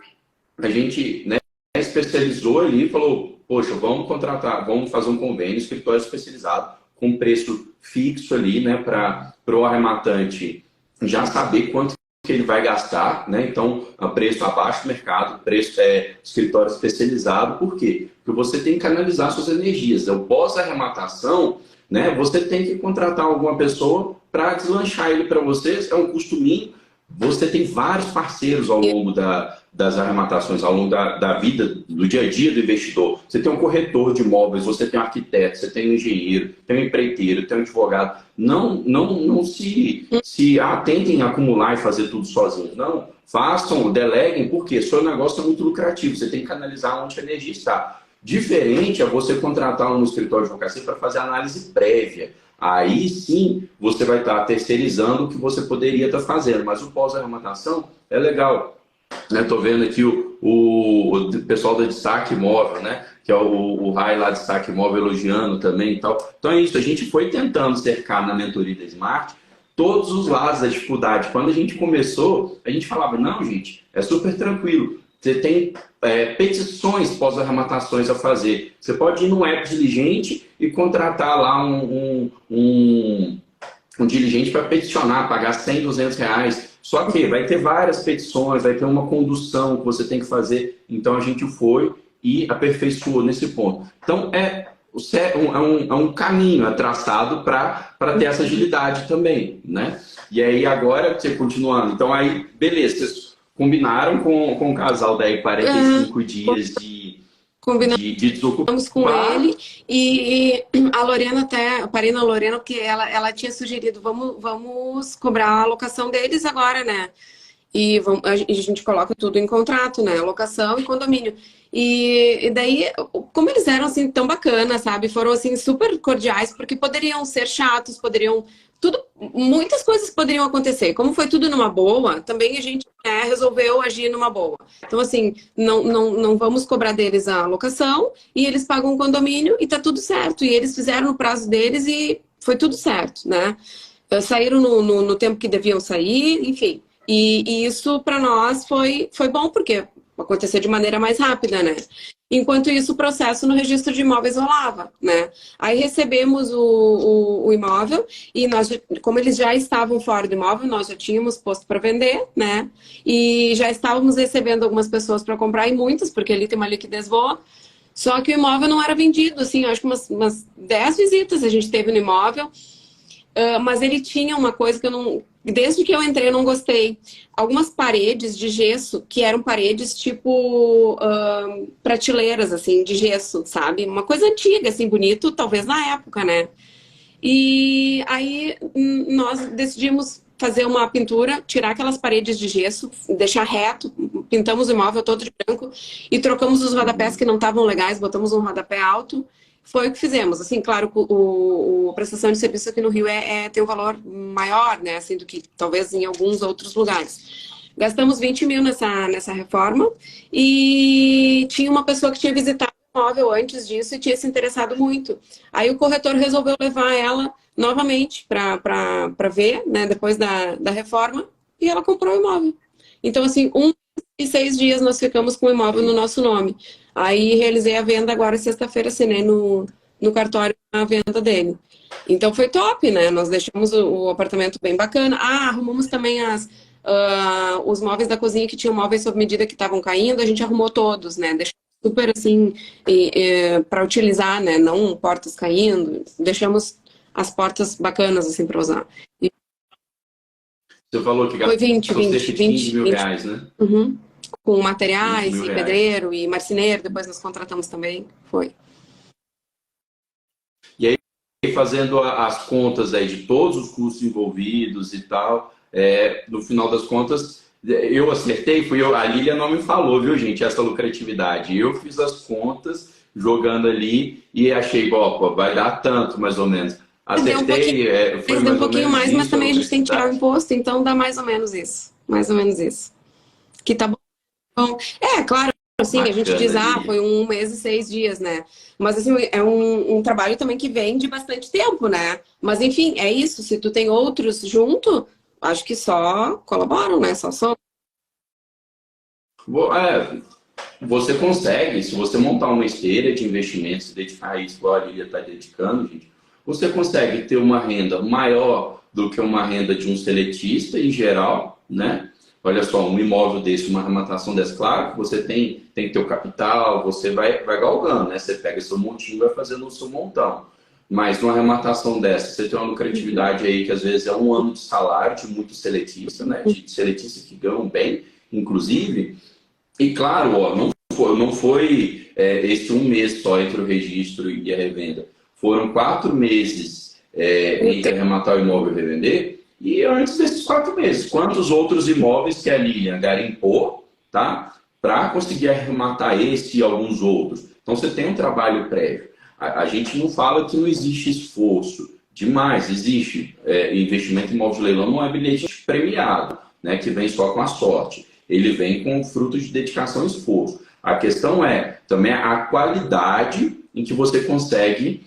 Speaker 1: a gente, né, especializou ali e falou, poxa, vamos contratar, vamos fazer um convênio, escritório especializado, com preço fixo ali, né, para o arrematante já saber quanto que ele vai gastar, né? Então, a preço abaixo do mercado, preço escritório especializado. Por quê? Porque você tem que canalizar suas energias. O pós-arrematação, né? Você tem que contratar alguma pessoa para deslanchar ele para vocês. É um custo mínimo. Você tem vários parceiros ao longo das arrematações, ao longo da vida, do dia a dia do investidor. Você tem um corretor de imóveis, você tem um arquiteto, você tem um engenheiro, tem um empreiteiro, tem um advogado. Não se atentem a acumular e fazer tudo sozinhos. Não, façam, deleguem, porque seu negócio é muito lucrativo. Você tem que canalizar onde a energia está. Diferente é você contratar um escritório de advocacia para fazer análise prévia. Aí sim você vai estar terceirizando o que você poderia estar fazendo, mas o pós-arrematação é legal. Estou vendo aqui o pessoal da Destaque Imóvel, né? Que é o Rai lá de Destaque Imóvel elogiando também e tal. Então é isso, a gente foi tentando cercar na mentoria da Smart todos os lados da dificuldade. Quando a gente começou, a gente falava, não, gente, é super tranquilo. Você tem petições pós-arrematações a fazer. Você pode ir no app diligente e contratar lá um diligente para peticionar, pagar 100, 200 reais. Só que vai ter várias petições, vai ter uma condução que você tem que fazer. Então a gente foi e aperfeiçoou nesse ponto. Então é um caminho traçado para ter essa agilidade também, né? E aí agora, você continuando, então aí, beleza, vocês combinaram com o casal daí 45 dias de
Speaker 2: Combinamos com ele e a Lorena até, eu parei na Lorena porque ela tinha sugerido, vamos cobrar a alocação deles agora, né? E a gente coloca tudo em contrato, né? Locação e condomínio. E daí, como eles eram assim tão bacanas, sabe? Foram assim super cordiais, porque poderiam ser chatos, poderiam tudo, muitas coisas poderiam acontecer. Como foi tudo numa boa, também a gente resolveu agir numa boa. Então, assim, não vamos cobrar deles a locação e eles pagam o condomínio e tá tudo certo. E eles fizeram no prazo deles e foi tudo certo, né? Saíram no tempo que deviam sair, enfim. E isso para nós foi bom, porque aconteceu de maneira mais rápida, né? Enquanto isso, o processo no registro de imóveis rolava, né? Aí recebemos o imóvel e nós, como eles já estavam fora do imóvel, nós já tínhamos posto para vender, né? E já estávamos recebendo algumas pessoas para comprar, e muitas, porque ali tem uma liquidez boa. Só que o imóvel não era vendido, assim, acho que umas 10 visitas a gente teve no imóvel. Mas ele tinha uma coisa que eu não. Desde que eu entrei, eu não gostei. Algumas paredes de gesso, que eram paredes tipo prateleiras, assim, de gesso, sabe? Uma coisa antiga, assim, bonito, talvez na época, né? E aí nós decidimos fazer uma pintura, tirar aquelas paredes de gesso, deixar reto, pintamos o imóvel todo de branco e trocamos os rodapés que não estavam legais, botamos um rodapé alto. Foi o que fizemos. Assim, claro, a prestação de serviço aqui no Rio tem um valor maior, né? Assim, do que talvez em alguns outros lugares. Gastamos 20 mil nessa reforma e tinha uma pessoa que tinha visitado o imóvel antes disso e tinha se interessado muito. Aí o corretor resolveu levar ela novamente para ver, né? Depois da reforma, e ela comprou o imóvel. Então, assim, 1 e 6 dias nós ficamos com o imóvel no nosso nome. Aí realizei a venda agora sexta-feira, assinei no cartório a venda dele. Então foi top, né? Nós deixamos o apartamento bem bacana. Arrumamos também os móveis da cozinha, que tinham móveis sob medida que estavam caindo, a gente arrumou todos, né? Deixamos super assim para utilizar, né? Não portas caindo. Deixamos as portas bacanas assim para usar.
Speaker 1: Você falou que
Speaker 2: Foi 20,
Speaker 1: gastou
Speaker 2: 20,
Speaker 1: cerca de
Speaker 2: 20,
Speaker 1: 15 mil
Speaker 2: 20.
Speaker 1: reais, né?
Speaker 2: Uhum. Com
Speaker 1: 20
Speaker 2: materiais
Speaker 1: mil
Speaker 2: e
Speaker 1: reais.
Speaker 2: pedreiro e marceneiro, depois nós contratamos também. Foi.
Speaker 1: E aí, fazendo as contas aí de todos os custos envolvidos e tal, no final das contas, eu acertei, a Lília não me falou, viu, gente, essa lucratividade. Eu fiz as contas jogando ali e achei, opa, vai dar tanto, mais ou menos.
Speaker 2: Deu um pouquinho,
Speaker 1: Acertei, foi
Speaker 2: deu um
Speaker 1: mais ou
Speaker 2: pouquinho
Speaker 1: menos
Speaker 2: mais, mas
Speaker 1: isso a
Speaker 2: também a gente tem que tirar o
Speaker 1: lucratividade?
Speaker 2: imposto, então dá mais ou menos isso. Mais ou menos isso. Que tá bom. Claro, assim, a gente diz,
Speaker 1: Bacana, Lília.
Speaker 2: foi 1 mês e 6 dias, né? Mas, assim, é um trabalho também que vem de bastante tempo, né? Mas, enfim, é isso. Se tu tem outros junto, acho que só colaboram, né? Só são.
Speaker 1: Você consegue, se você montar uma esteira de investimentos e dedicar a isso, igual a Lília está dedicando, gente, você consegue ter uma renda maior do que uma renda de um seletista em geral, né? Olha só, um imóvel desse, uma arrematação dessa, claro que você tem que ter o capital, você vai galgando, né? Você pega seu montinho e vai fazendo o seu montão. Mas numa arrematação dessa, você tem uma lucratividade aí que às vezes é um ano de salário de muito seletista, né? De seletistas que ganham bem, inclusive. E claro, ó, não foi esse um mês só entre o registro e a revenda. Foram 4 meses entre arrematar o imóvel e revender. E antes desses 4 meses, quantos outros imóveis que a Lilian garimpou, tá? Para conseguir arrematar esse e alguns outros. Então você tem um trabalho prévio. A gente não fala que não existe esforço. Demais, existe. Investimento em imóvel de leilão não é bilhete premiado, né? Que vem só com a sorte. Ele vem com frutos de dedicação e esforço. A questão é também a qualidade em que você consegue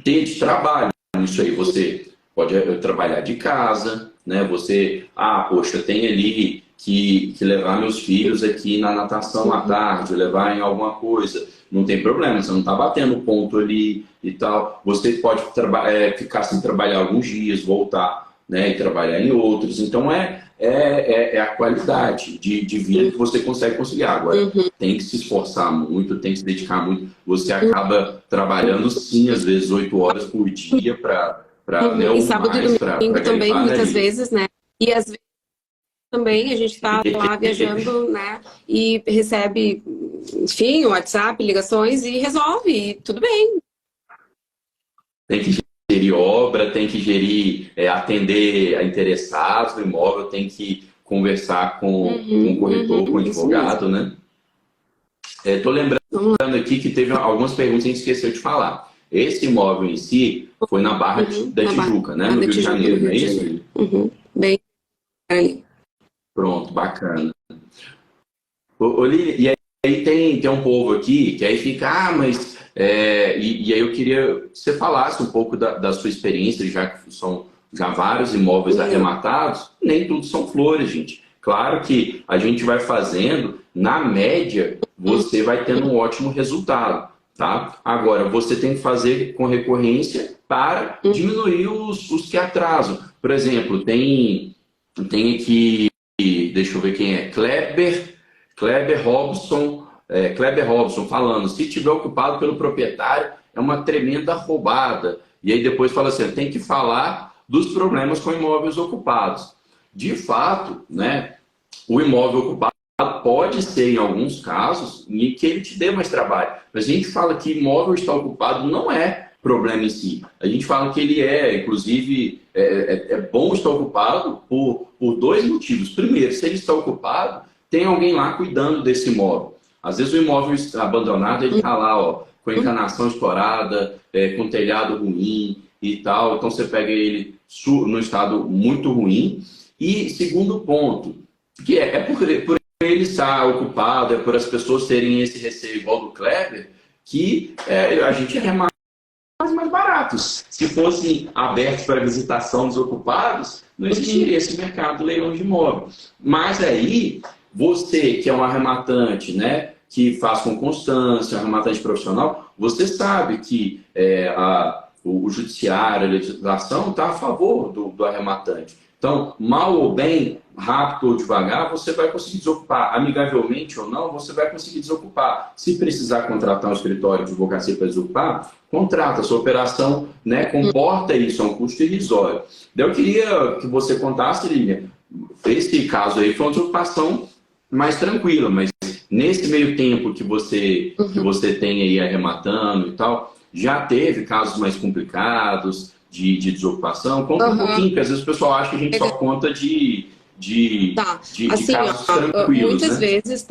Speaker 1: ter de trabalho. Isso aí, você pode trabalhar de casa, né? Você, poxa, tem ali que levar meus filhos aqui na natação à tarde, levar em alguma coisa. Não tem problema, você não está batendo ponto ali e tal. Você pode ficar sem trabalhar alguns dias, voltar, né? E trabalhar em outros. Então, a qualidade de vida que você consegue conciliar. Agora, tem que se esforçar muito, tem que se dedicar muito. Você acaba trabalhando, sim, às vezes 8 horas por dia né,
Speaker 2: E
Speaker 1: ou
Speaker 2: sábado e
Speaker 1: mais para
Speaker 2: domingo também,
Speaker 1: garimpar, né,
Speaker 2: muitas
Speaker 1: Lívia?
Speaker 2: vezes, né? E às vezes também a gente está lá viajando, né? E recebe, enfim, WhatsApp, ligações e resolve, e tudo bem.
Speaker 1: Tem que gerir obra, tem que gerir, atender a interessados no imóvel, tem que conversar com o corretor, com o
Speaker 2: isso mesmo.
Speaker 1: advogado, né? Estou lembrando aqui que teve algumas perguntas que a gente esqueceu de falar. Esse imóvel em si foi na Barra da
Speaker 2: Na Barra
Speaker 1: Tijuca, né? No
Speaker 2: da
Speaker 1: Rio de
Speaker 2: Tijuca, no
Speaker 1: Janeiro, não
Speaker 2: Rio
Speaker 1: é
Speaker 2: de
Speaker 1: isso?
Speaker 2: Janeiro. Bem ali.
Speaker 1: Pronto, bacana. Ô, Lili, e aí tem um povo aqui que aí fica, mas. E aí eu queria que você falasse um pouco da sua experiência, já que são já vários imóveis arrematados, nem tudo são flores, gente. Claro que a gente vai fazendo, na média, você vai tendo um ótimo resultado, tá? Agora, você tem que fazer com recorrência para diminuir os que atrasam. Por exemplo, tem aqui, deixa eu ver quem é, Kleber Robson falando, se tiver ocupado pelo proprietário, é uma tremenda roubada. E aí depois fala assim, tem que falar dos problemas com imóveis ocupados. De fato, né, o imóvel ocupado pode ser, em alguns casos, em que ele te dê mais trabalho. Mas a gente fala que imóvel está ocupado não é problema em si. A gente fala que ele inclusive, é bom estar ocupado por dois motivos. Primeiro, se ele está ocupado, tem alguém lá cuidando desse imóvel. Às vezes o imóvel está abandonado, ele está lá, ó, com a encanação estourada, com telhado ruim e tal. Então você pega ele no estado muito ruim. E segundo ponto, que por ele estar ocupado, por as pessoas terem esse receio igual do Kleber, que a gente remata mais baratos. Se fossem abertos para visitação dos ocupados, não existiria esse mercado de leilão de imóveis. Mas aí, você que é um arrematante, né, que faz com constância, um arrematante profissional, você sabe que o judiciário, a legislação está a favor do arrematante. Então, mal ou bem, rápido ou devagar, você vai conseguir desocupar. Amigavelmente ou não, você vai conseguir desocupar. Se precisar contratar um escritório de advocacia para desocupar, contrata. A sua operação, né, comporta isso, é um custo irrisório. Daí eu queria que você contasse, Lilian, esse caso aí foi uma desocupação mais tranquila, mas nesse meio tempo que você tem aí arrematando e tal, já teve casos mais complicados de desocupação? Conta um pouquinho, porque às vezes o pessoal acha que a gente só conta de
Speaker 2: assim,
Speaker 1: casos tranquilos,
Speaker 2: muitas
Speaker 1: né?
Speaker 2: vezes,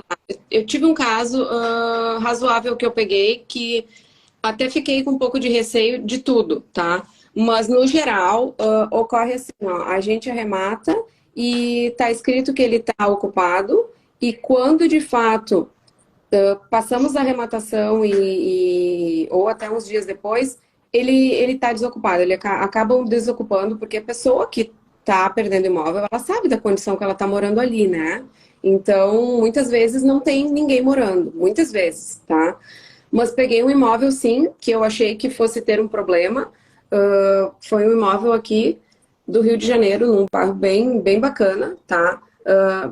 Speaker 2: eu tive um caso razoável que eu peguei, que até fiquei com um pouco de receio de tudo, tá? Mas, no geral, ocorre assim, ó, a gente arremata e tá escrito que ele tá ocupado, e quando, de fato, passamos a arrematação ou até uns dias depois, ele está desocupado, acabam desocupando, porque a pessoa que está perdendo imóvel, ela sabe da condição que ela está morando ali, né? Então, muitas vezes não tem ninguém morando, muitas vezes, tá? Mas peguei um imóvel, sim, que eu achei que fosse ter um problema. Foi um imóvel aqui do Rio de Janeiro, num bairro bem, bem bacana, tá?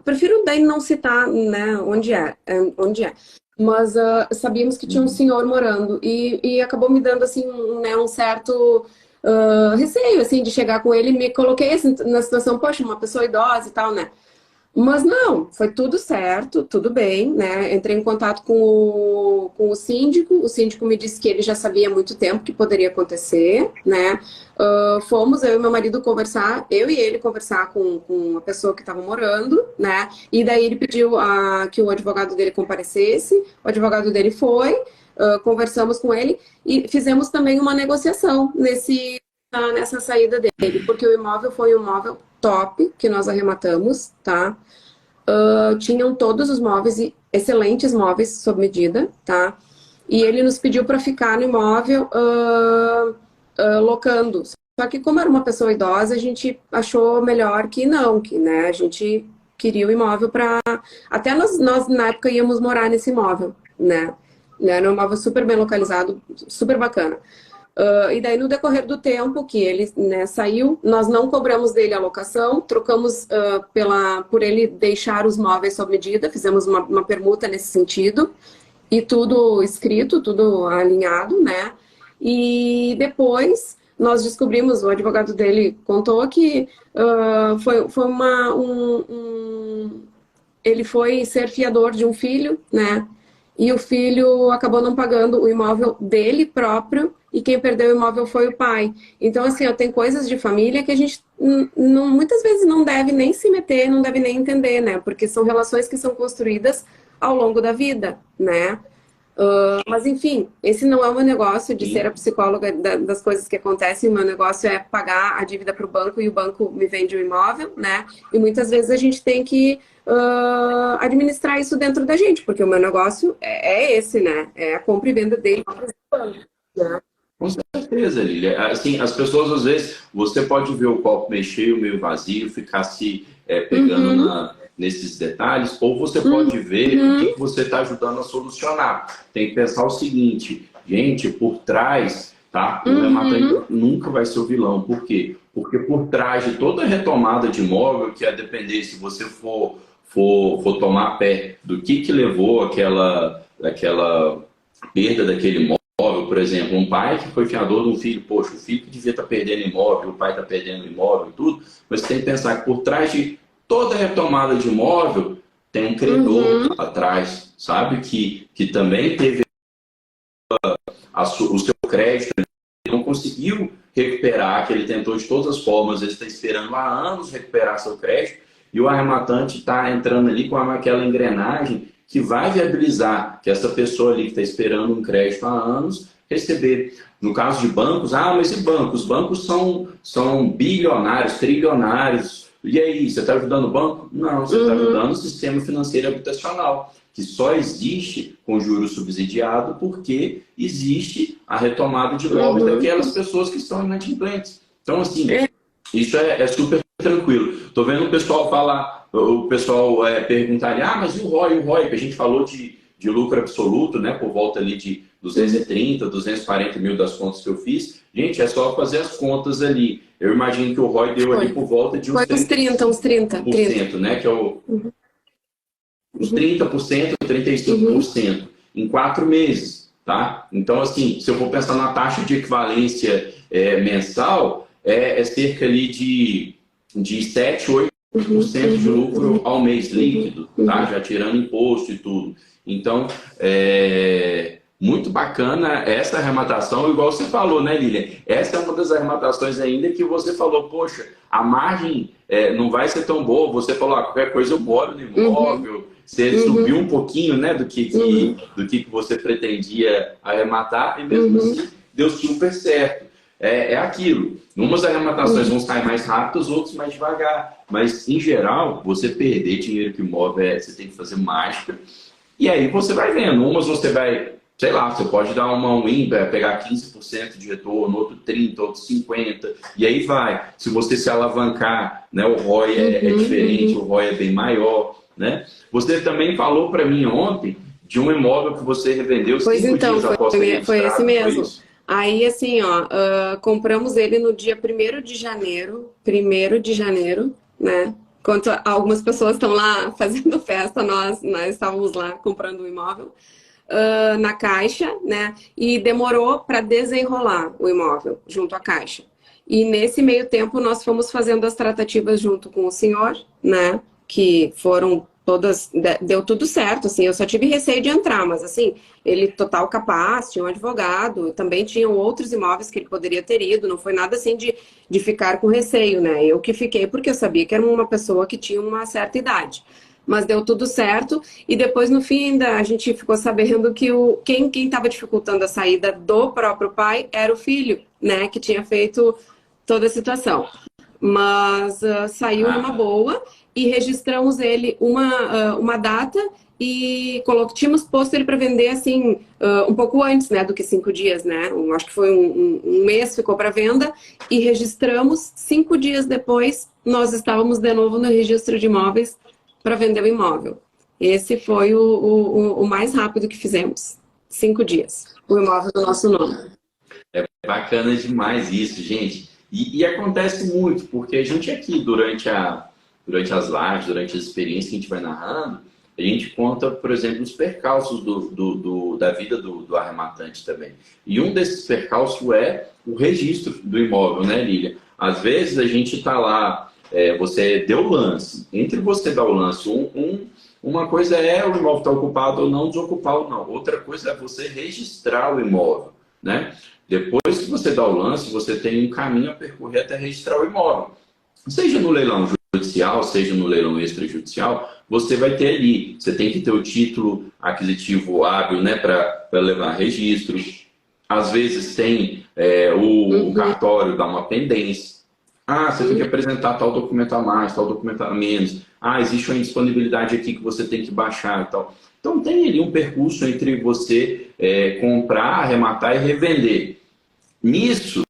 Speaker 2: Prefiro daí não citar, né, onde é. Mas sabíamos que tinha um senhor morando e acabou me dando assim um certo receio assim de chegar com ele. Me coloquei assim, na situação, poxa, uma pessoa idosa e tal, né? Mas não, foi tudo certo, tudo bem, né? Entrei em contato com o síndico me disse que ele já sabia há muito tempo que poderia acontecer, né? Fomos, eu e meu marido conversar, eu e ele conversar com a pessoa que estava morando, né? E daí ele pediu que o advogado dele comparecesse, o advogado dele foi, conversamos com ele e fizemos também uma negociação nessa saída dele, porque o imóvel foi um imóvel top que nós arrematamos, tá? Tinham todos os móveis, excelentes móveis sob medida, tá? E ele nos pediu para ficar no imóvel locando. Só que como era uma pessoa idosa, a gente achou melhor que não, que, né, a gente queria o imóvel para... Até nós na época íamos morar nesse imóvel, né? Era um imóvel super bem localizado, super bacana. E daí, no decorrer do tempo que ele, né, saiu, nós não cobramos dele a locação, trocamos por ele deixar os móveis sob medida, fizemos uma permuta nesse sentido, e tudo escrito, tudo alinhado, né? E depois nós descobrimos, o advogado dele contou que foi ele foi ser fiador de um filho, né? e o filho acabou não pagando o imóvel dele próprio e quem perdeu o imóvel foi o pai. Então, assim, ó, tem coisas de família que a gente muitas vezes não deve nem se meter, não deve nem entender, né? Porque são relações que são construídas ao longo da vida, né? Mas enfim, esse não é o meu negócio de ser a
Speaker 1: Sim.
Speaker 2: psicóloga das coisas que acontecem. O meu negócio é pagar a dívida para o banco e o banco me vende o imóvel, né? E muitas vezes a gente tem que administrar isso dentro da gente, porque o meu negócio é esse, né? É a compra e venda dele. Né?
Speaker 1: Com certeza, Lilia. Assim, as pessoas, às vezes, você pode ver o copo meio cheio, meio vazio, ficar se pegando
Speaker 2: Uhum,
Speaker 1: nesses detalhes, ou você pode ver o que,
Speaker 2: uhum,
Speaker 1: que você está ajudando a solucionar. Tem que pensar o seguinte, gente, por trás, tá? O rematante
Speaker 2: uhum,
Speaker 1: nunca vai ser o vilão. Por quê? Porque por trás de toda retomada de imóvel, que a depender se você for tomar pé do que levou aquela perda daquele imóvel, por exemplo, um pai que foi fiador de um filho, poxa, o filho que devia estar perdendo imóvel, o pai está perdendo imóvel e tudo, mas você tem que pensar que por trás de toda retomada de imóvel tem um credor
Speaker 2: uhum,
Speaker 1: atrás, sabe? Que também teve o seu crédito, ele não conseguiu recuperar, que ele tentou de todas as formas, ele está esperando há anos recuperar seu crédito, e o arrematante está entrando ali com aquela engrenagem que vai viabilizar que essa pessoa ali que está esperando um crédito há anos receber. No caso de bancos, mas e bancos? Os bancos são bilionários, trilionários. E aí, você está ajudando o banco? Não, você está
Speaker 2: uhum,
Speaker 1: ajudando o sistema financeiro habitacional, que só existe com juros subsidiado porque existe a retomada de imóveis
Speaker 2: uhum.
Speaker 1: daquelas pessoas que estão inadimplentes. Então, assim,
Speaker 2: É,
Speaker 1: isso é super tranquilo. Estou vendo o pessoal falar, o pessoal perguntar, mas e o ROI? O ROI, que a gente falou de lucro absoluto, né, por volta ali de
Speaker 2: uhum.
Speaker 1: 230, 240 mil das contas que eu fiz. Gente, é só fazer as contas ali. Eu imagino que o ROI deu ali
Speaker 2: Foi.
Speaker 1: por volta de uns
Speaker 2: Foi uns 30, uns 30, 30.
Speaker 1: 30%, né, que é os
Speaker 2: Uhum,
Speaker 1: 30%,
Speaker 2: uhum.
Speaker 1: 35% em 4 meses, tá? Então, assim, se eu for pensar na taxa de equivalência mensal, é cerca ali de 7,
Speaker 2: Uhum,
Speaker 1: 8% de
Speaker 2: uhum,
Speaker 1: lucro
Speaker 2: uhum,
Speaker 1: ao mês
Speaker 2: uhum,
Speaker 1: líquido, tá?
Speaker 2: uhum.
Speaker 1: Já tirando imposto e tudo. Então, muito bacana essa arrematação, igual você falou, né, Lilian? Essa é uma das arrematações ainda que você falou, poxa, a margem não vai ser tão boa. Você falou, qualquer coisa eu moro no
Speaker 2: Uhum,
Speaker 1: imóvel. Você subiu
Speaker 2: uhum,
Speaker 1: um pouquinho, né,
Speaker 2: uhum,
Speaker 1: do que você pretendia arrematar e mesmo
Speaker 2: uhum,
Speaker 1: assim deu super certo. É aquilo. Umas arrematações
Speaker 2: uhum.
Speaker 1: vão sair mais rápidas, outras mais devagar. Mas, em geral, você perder dinheiro com imóvel, você tem que fazer mágica. E aí você vai vendo. Umas você vai, sei lá, você pode dar uma win, pegar 15% de retorno, outro 30%, outro 50%, e aí vai. Se você se alavancar, né, o ROI é
Speaker 2: Uhum,
Speaker 1: diferente, o
Speaker 2: uhum.
Speaker 1: ROI é bem maior. Né? Você também falou para mim ontem de um imóvel que você revendeu
Speaker 2: Pois
Speaker 1: 5 dias
Speaker 2: então,
Speaker 1: após ser
Speaker 2: foi esse
Speaker 1: registrado, não foi
Speaker 2: mesmo.
Speaker 1: isso?
Speaker 2: Aí, assim, ó, compramos ele no dia 1º de janeiro, né? Enquanto algumas pessoas estão lá fazendo festa, nós estávamos lá comprando o imóvel, na Caixa, né? E demorou para desenrolar o imóvel junto à Caixa. E nesse meio tempo nós fomos fazendo as tratativas junto com o senhor, né? Que foram todas, deu tudo certo, assim, eu só tive receio de entrar, mas assim, ele total capaz, tinha um advogado, também tinham outros imóveis que ele poderia ter ido, não foi nada assim de ficar com receio, né? Eu que fiquei porque eu sabia que era uma pessoa que tinha uma certa idade. Mas deu tudo certo e depois no fim ainda a gente ficou sabendo que quem estava dificultando a saída do próprio pai era o filho, né, que tinha feito toda a situação. Mas saiu numa
Speaker 1: Ah,
Speaker 2: boa e registramos ele uma data e tínhamos posto ele para vender assim um pouco antes, né, do que 5 dias, né? Acho que foi um mês ficou para venda e registramos 5 dias depois nós estávamos de novo no registro de imóveis para vender o imóvel. Esse foi o mais rápido que fizemos. 5 dias. O imóvel do nosso nome.
Speaker 1: é bacana demais isso, gente. E acontece muito, porque a gente aqui, durante as lives, durante as experiências que a gente vai narrando, a gente conta, por exemplo, os percalços da vida do arrematante também. E um desses percalços é o registro do imóvel, né, Lília? Às vezes a gente está lá, você deu o lance. Entre você dar o lance, uma coisa é o imóvel estar ocupado ou não, desocupar ou não. Outra coisa é você registrar o imóvel, né? Depois que você dá o lance, você tem um caminho a percorrer até registrar o imóvel. Seja no leilão judicial, seja no leilão extrajudicial, você vai ter ali. Você tem que ter o título aquisitivo hábil, né, para levar registro. Às vezes tem o cartório dá uma pendência. Ah, você tem que apresentar tal documento a mais, tal documento a menos. Ah, existe uma indisponibilidade aqui que você tem que baixar e tal. Então tem ali um percurso entre você comprar, arrematar e revender. Nisso,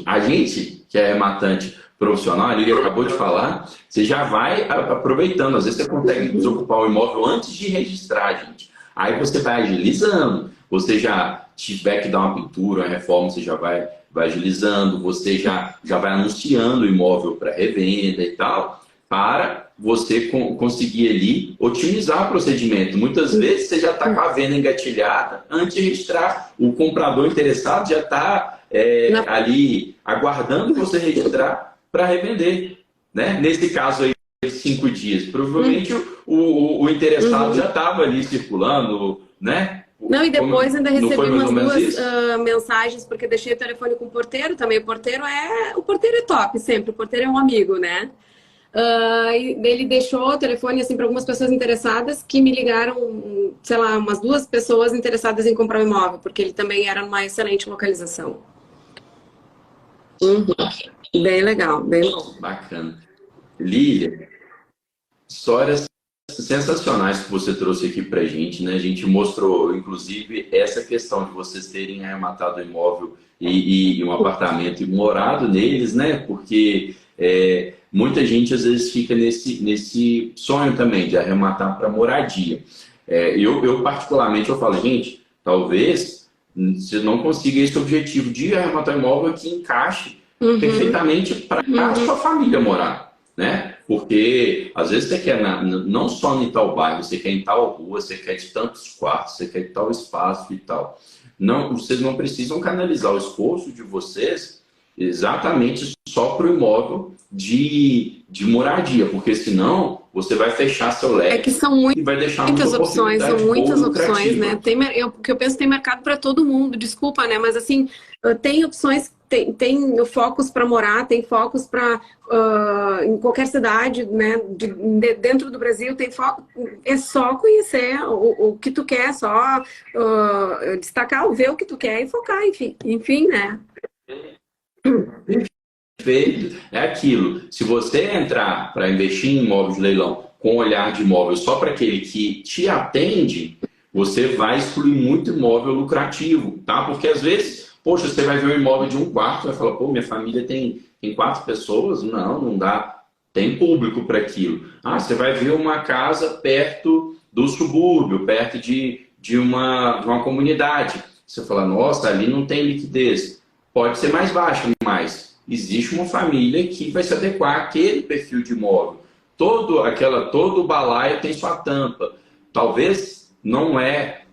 Speaker 1: a gente que é arrematante profissional, a Lília acabou de falar, você já vai aproveitando. Às vezes você consegue desocupar o imóvel antes de registrar, gente. Aí você vai agilizando. Você já tiver que dar uma pintura, uma reforma, você já vai agilizando. Você já vai anunciando o imóvel para revenda e tal, para você conseguir ali otimizar o procedimento. Muitas vezes você já está com a venda engatilhada antes de registrar. O comprador interessado já está ali aguardando você registrar para revender, né? Nesse caso aí, 5 dias. Provavelmente o interessado já estava ali circulando, né?
Speaker 2: Não, e depois ainda recebi umas duas mensagens, porque deixei o telefone com o porteiro também. O porteiro é top sempre, o porteiro é um amigo, né? Ele deixou o telefone assim para algumas pessoas interessadas que me ligaram, sei lá, umas 2 pessoas interessadas em comprar o imóvel, porque ele também era numa excelente localização. Bem legal, bem bom.
Speaker 1: Bacana. Lília, histórias sensacionais que você trouxe aqui pra gente, né? A gente mostrou, inclusive, essa questão de vocês terem arrematado o imóvel e um apartamento e morado neles, né? Porque muita gente às vezes fica nesse sonho também de arrematar para moradia. Eu particularmente, eu falo, gente, talvez você não consiga esse objetivo de arrematar o imóvel que encaixe perfeitamente para a sua família morar, né? Porque às vezes você quer não só em tal bairro, você quer em tal rua, você quer de tantos quartos, você quer de tal espaço e tal. Não, vocês não precisam canalizar o esforço de vocês exatamente só para o imóvel de moradia, porque senão você vai fechar seu leque
Speaker 2: que são
Speaker 1: e vai deixar
Speaker 2: muitas opções, são muitas opções, né? Que eu penso tem mercado para todo mundo, desculpa, né? Mas assim, tem opções, tem focos para morar, tem focos para em qualquer cidade, né? Dentro do Brasil tem foco, é só conhecer o que tu quer, só destacar, ver o que tu quer e focar, enfim, né?
Speaker 1: Perfeito. É aquilo. Se você entrar para investir em imóveis de leilão com olhar de imóvel só para aquele que te atende, você vai excluir muito imóvel lucrativo, tá? Porque às vezes, poxa, você vai ver um imóvel de 1 quarto, vai falar, pô, minha família tem 4 pessoas. Não dá. Tem público para aquilo. Ah, você vai ver uma casa perto do subúrbio, perto de uma comunidade. Você fala, nossa, ali não tem liquidez. Pode ser mais baixo, mas existe uma família que vai se adequar àquele perfil de imóvel. Todo balaio tem sua tampa. Talvez não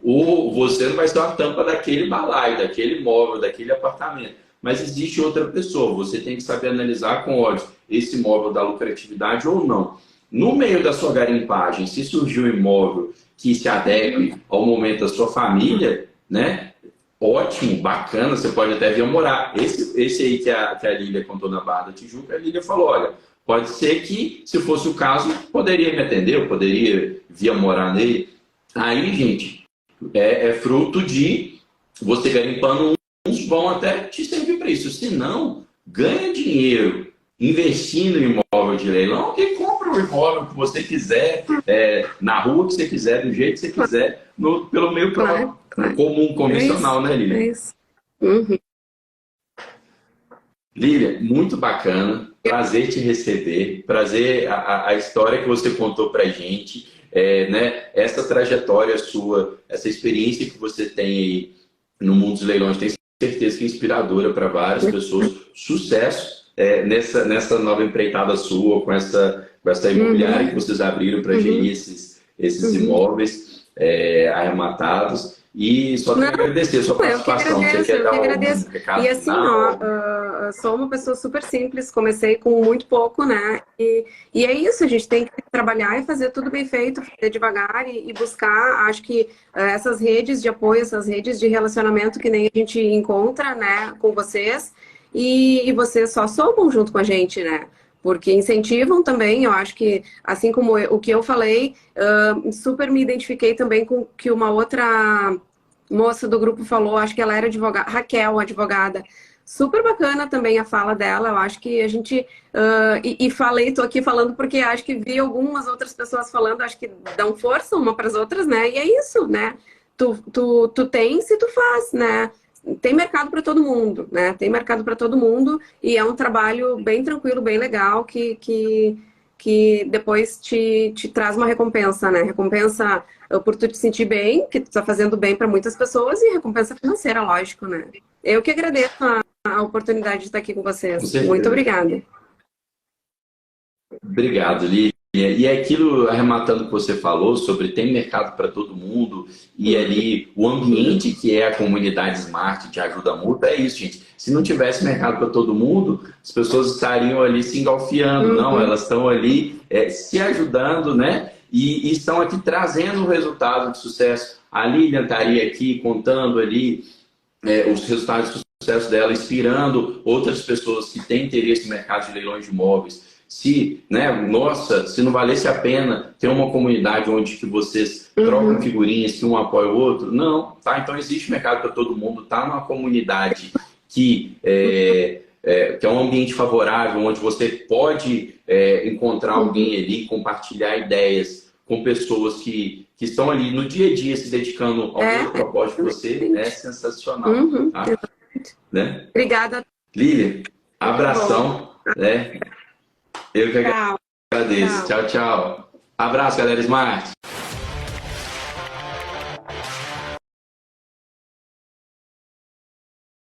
Speaker 1: você não vai ser a tampa daquele balaio, daquele imóvel, daquele apartamento. Mas existe outra pessoa. Você tem que saber analisar com olhos esse imóvel dá lucratividade ou não. No meio da sua garimpagem, se surgiu um imóvel que se adeque ao momento da sua família, né? Ótimo, bacana, você pode até vir morar. Esse aí que a Lília contou na Barra da Tijuca, a Lília falou, olha, pode ser que, se fosse o caso, poderia me atender, eu poderia vir morar nele. Aí, gente, é fruto de você garimpando, uns vão até te servir para isso. Se não, ganha dinheiro investindo em imóvel de leilão e compra o imóvel que você quiser, na rua que você quiser, do jeito que você quiser, pelo meio comum, convencional, né, Lília?
Speaker 2: É isso.
Speaker 1: Lília, muito bacana. Prazer te receber. Prazer a história que você contou pra gente. Né? Essa trajetória sua, essa experiência que você tem aí no mundo dos leilões, tenho certeza que é inspiradora para várias pessoas. Sucesso nessa nova empreitada sua, com essa imobiliária que vocês abriram para gerir esses imóveis arrematados. E só tenho
Speaker 2: Não,
Speaker 1: que agradecer a sua participação. Você quer
Speaker 2: eu
Speaker 1: dar
Speaker 2: que
Speaker 1: um
Speaker 2: agradeço.
Speaker 1: recado
Speaker 2: E assim, ó,
Speaker 1: final?
Speaker 2: sou uma pessoa super simples, comecei com muito pouco, né? E é isso, a gente tem que trabalhar e fazer tudo bem feito, fazer devagar e buscar, acho que essas redes de apoio, essas redes de relacionamento que nem a gente encontra, né, com vocês, e vocês só somam junto com a gente, né? Porque incentivam também, eu acho que, assim como o que eu falei, super me identifiquei também com que uma outra moça do grupo falou, acho que ela era advogada, Raquel, advogada. Super bacana também a fala dela. Eu acho que a gente. E falei, tô aqui falando porque acho que vi algumas outras pessoas falando, acho que dão força uma para as outras, né? E é isso, né? Tu tem se tu faz, né? Tem mercado para todo mundo, né? Tem mercado para todo mundo e é um trabalho bem tranquilo, bem legal que depois te traz uma recompensa, né? Recompensa por tu te sentir bem, que tu tá fazendo bem para muitas pessoas e recompensa financeira, lógico, né? Eu que agradeço a oportunidade de estar aqui com
Speaker 1: Com
Speaker 2: vocês. Muito
Speaker 1: certeza.
Speaker 2: obrigada.
Speaker 1: Obrigado, Lívia. E é aquilo, arrematando o que você falou sobre tem mercado para todo mundo e ali o ambiente que é a comunidade Smart de ajuda mútua é isso, gente. Se não tivesse mercado para todo mundo, as pessoas estariam ali se engalfiando. Não,
Speaker 2: Uhum.
Speaker 1: elas estão ali se ajudando, né? E estão aqui trazendo o resultado de sucesso. A Lilian estaria aqui contando ali os resultados de sucesso dela, inspirando outras pessoas que têm interesse no mercado de leilões de imóveis. Se, né, nossa, se não valesse a pena ter uma comunidade onde que vocês trocam
Speaker 2: Uhum.
Speaker 1: figurinhas, que um apoia o outro, não, tá? Então existe mercado para todo mundo, tá numa comunidade que é um ambiente favorável, onde você pode encontrar alguém
Speaker 2: Uhum.
Speaker 1: ali, compartilhar ideias com pessoas que estão ali no dia a dia se dedicando ao mesmo propósito que você, é
Speaker 2: Exatamente.
Speaker 1: sensacional,
Speaker 2: Uhum.
Speaker 1: tá? Né?
Speaker 2: Obrigada.
Speaker 1: Lilian,
Speaker 2: Muito bom.
Speaker 1: abração, né? Eu que
Speaker 2: Tchau.
Speaker 1: agradeço.
Speaker 2: Tchau.
Speaker 1: Tchau, tchau. Abraço, galera Smart.